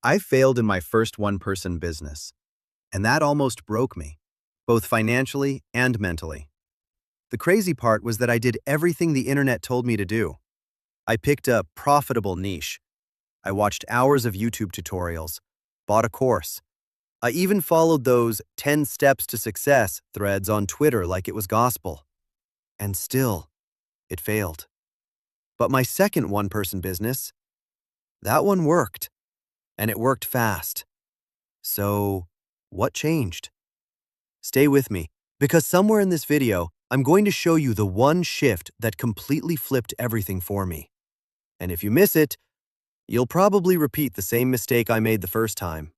I failed in my first one-person business, and that almost broke me, both financially and mentally. The crazy part was that I did everything the internet told me to do. I picked a profitable niche. I watched hours of YouTube tutorials, bought a course. I even followed those 10 steps to success threads on Twitter like it was gospel. And still, it failed. But my second one-person business, that one worked, and it worked fast. So, what changed? Stay with me, because somewhere in this video, I'm going to show you the one shift that completely flipped everything for me. And if you miss it, you'll probably repeat the same mistake I made the first time.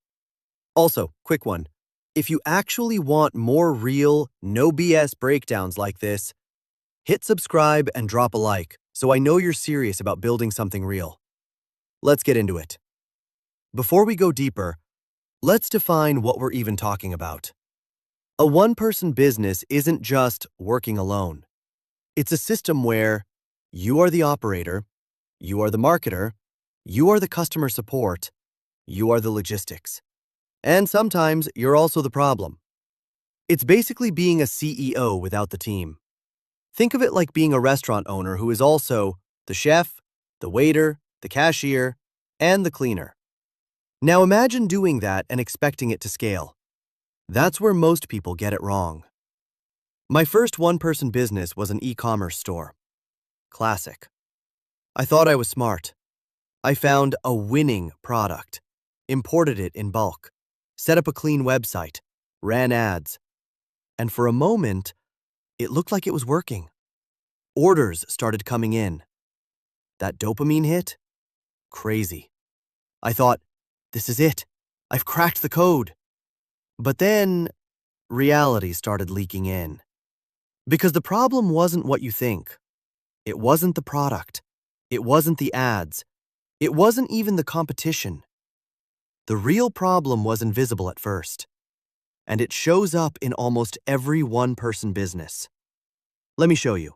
Also, quick one. If you actually want more real, no BS breakdowns like this, hit subscribe and drop a like so I know you're serious about building something real. Let's get into it. Before we go deeper, let's define what we're even talking about. A one-person business isn't just working alone. It's a system where you are the operator, you are the marketer, you are the customer support, you are the logistics. And sometimes you're also the problem. It's basically being a CEO without the team. Think of it like being a restaurant owner who is also the chef, the waiter, the cashier, and the cleaner. Now imagine doing that and expecting it to scale. That's where most people get it wrong. My first one-person business was an e-commerce store. Classic. I thought I was smart. I found a winning product, imported it in bulk, set up a clean website, ran ads, and for a moment, it looked like it was working. Orders started coming in. That dopamine hit? Crazy. I thought, this is it. I've cracked the code. But then, reality started leaking in. Because the problem wasn't what you think. It wasn't the product. It wasn't the ads. It wasn't even the competition. The real problem was invisible at first, and it shows up in almost every one-person business. Let me show you.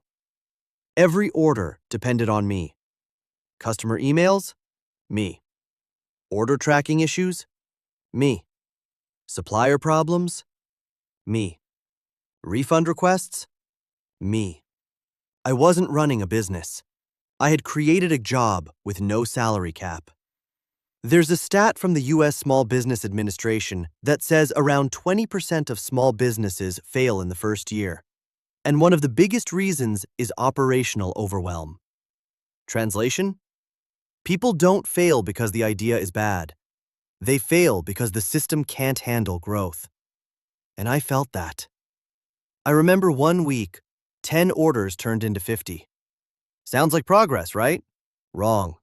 Every order depended on me. Customer emails? Me. Order tracking issues? Me. Supplier problems? Me. Refund requests? Me. I wasn't running a business. I had created a job with no salary cap. There's a stat from the US Small Business Administration that says around 20% of small businesses fail in the first year. And one of the biggest reasons is operational overwhelm. Translation? People don't fail because the idea is bad. They fail because the system can't handle growth. And I felt that. I remember one week, 10 orders turned into 50. Sounds like progress, right? Wrong.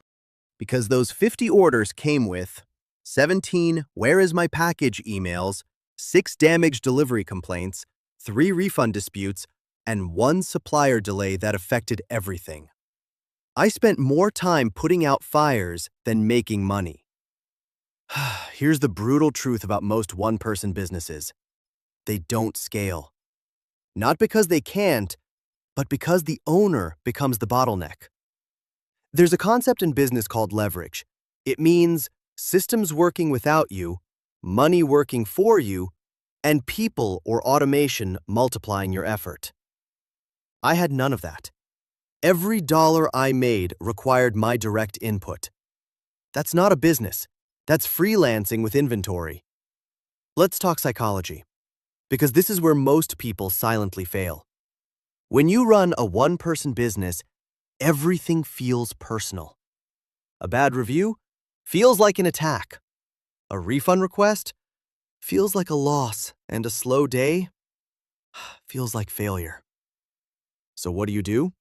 Because those 50 orders came with 17 "Where is my package" emails, 6 damaged delivery complaints, 3 refund disputes, and 1 supplier delay that affected everything. I spent more time putting out fires than making money. Here's the brutal truth about most one-person businesses. They don't scale. Not because they can't, but because the owner becomes the bottleneck. There's a concept in business called leverage. It means systems working without you, money working for you, and people or automation multiplying your effort. I had none of that. Every dollar I made required my direct input. That's not a business. That's freelancing with inventory. Let's talk psychology, because this is where most people silently fail. When you run a one-person business, everything feels personal. A bad review feels like an attack. A refund request feels like a loss, and a slow day feels like failure. So what do?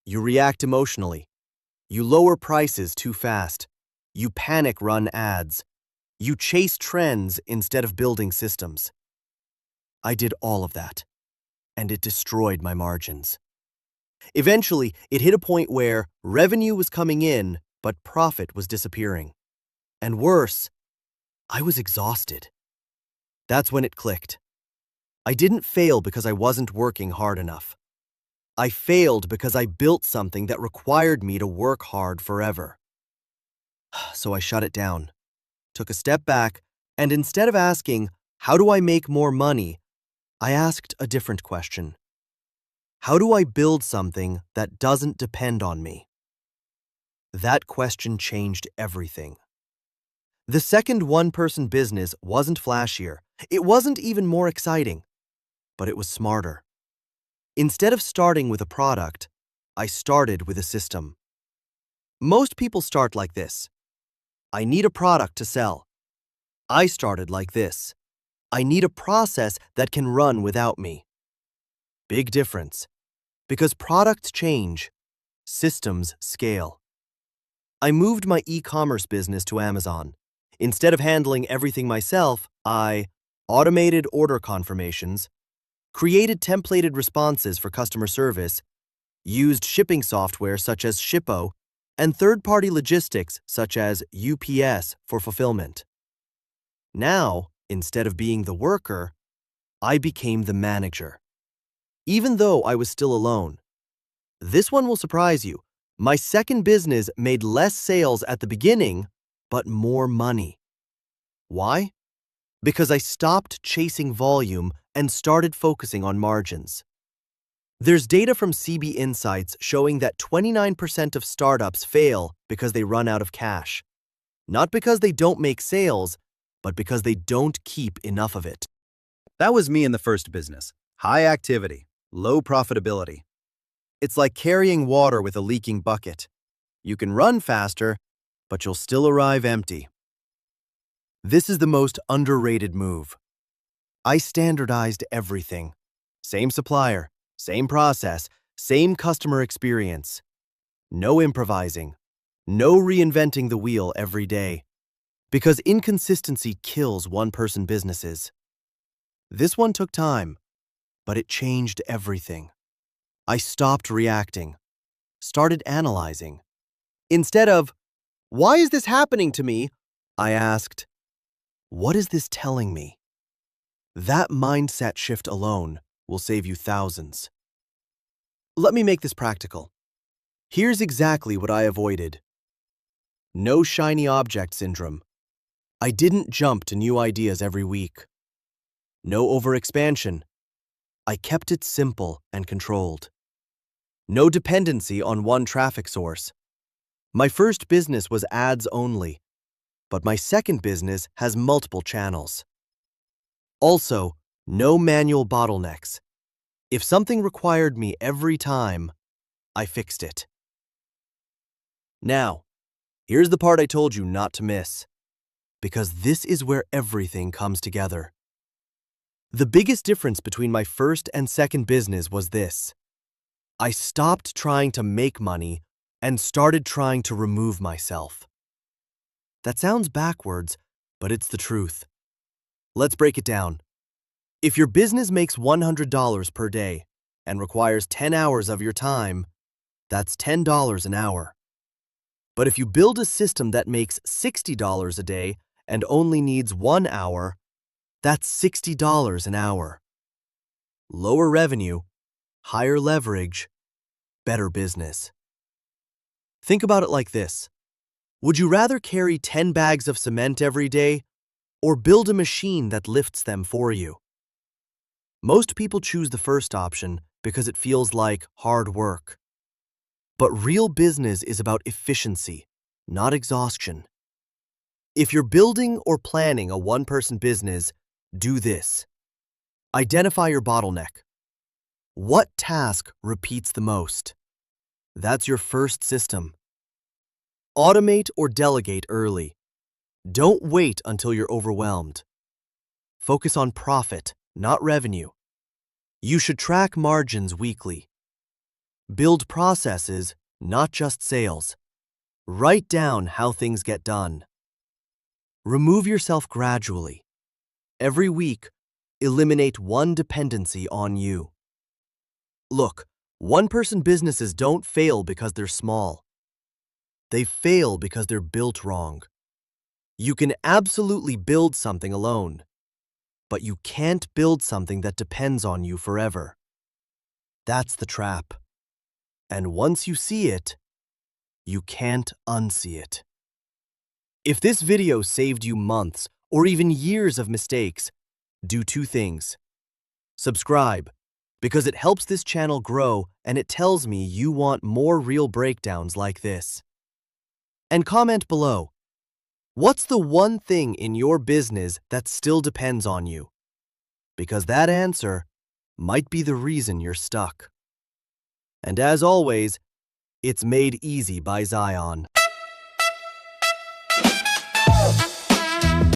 You react emotionally. You lower prices too fast. You panic run ads. You chase trends instead of building systems. I did all of that, and it destroyed my margins. Eventually, it hit a point where revenue was coming in, but profit was disappearing. And worse, I was exhausted. That's when it clicked. I didn't fail because I wasn't working hard enough. I failed because I built something that required me to work hard forever. So I shut it down. took a step back, and instead of asking, "How do I make more money?" I asked a different question. How do I build something that doesn't depend on me? That question changed everything. The second one-person business wasn't flashier. It wasn't even more exciting, but it was smarter. Instead of starting with a product, I started with a system. Most people start like this. I need a product to sell. I started like this. I need a process that can run without me. Big difference. Because products change, systems scale. I moved my e-commerce business to Amazon. Instead of handling everything myself, I automated order confirmations, created templated responses for customer service, used shipping software such as Shippo, and third-party logistics such as UPS for fulfillment. Now, instead of being the worker, I became the manager. Even though I was still alone. This one will surprise you. My second business made less sales at the beginning, but more money. Why? Because I stopped chasing volume and started focusing on margins. There's data from CB Insights showing that 29% of startups fail because they run out of cash. Not because they don't make sales, but because they don't keep enough of it. That was me in the first business. High activity, low profitability. It's like carrying water with a leaking bucket. You can run faster, but you'll still arrive empty. This is the most underrated move. I standardized everything. Same supplier, same process, same customer experience. No improvising. No reinventing the wheel every day. Because inconsistency kills one-person businesses. This one took time, but it changed everything. I stopped reacting, started analyzing. Instead of, "Why is this happening to me?" I asked, "What is this telling me?" That mindset shift alone will save you thousands. Let me make this practical. Here's exactly what I avoided. No shiny object syndrome. I didn't jump to new ideas every week. No overexpansion. I kept it simple and controlled. No dependency on one traffic source. My first business was ads only, but my second business has multiple channels. Also, no manual bottlenecks. If something required me every time, I fixed it. Now, here's the part I told you not to miss, because this is where everything comes together. The biggest difference between my first and second business was this. I stopped trying to make money and started trying to remove myself. That sounds backwards, but it's the truth. Let's break it down. If your business makes $100 per day and requires 10 hours of your time, that's $10 an hour. But if you build a system that makes $60 a day and only needs 1 hour, that's $60 an hour. Lower revenue, higher leverage, better business. Think about it like this. Would you rather carry 10 bags of cement every day or build a machine that lifts them for you? Most people choose the first option because it feels like hard work. But real business is about efficiency, not exhaustion. If you're building or planning a one-person business, do this. Identify your bottleneck. What task repeats the most? That's your first system. Automate or delegate early. Don't wait until you're overwhelmed. Focus on profit, not revenue. You should track margins weekly. Build processes, not just sales. Write down how things get done. Remove yourself gradually. Every week, eliminate one dependency on you. Look, one-person businesses don't fail because they're small. They fail because they're built wrong. You can absolutely build something alone, but you can't build something that depends on you forever. That's the trap. And once you see it, you can't unsee it. If this video saved you months or even years of mistakes, do two things. Subscribe, because it helps this channel grow and it tells me you want more real breakdowns like this. And comment below, what's the one thing in your business that still depends on you? Because that answer might be the reason you're stuck. And as always, it's made easy by Zion.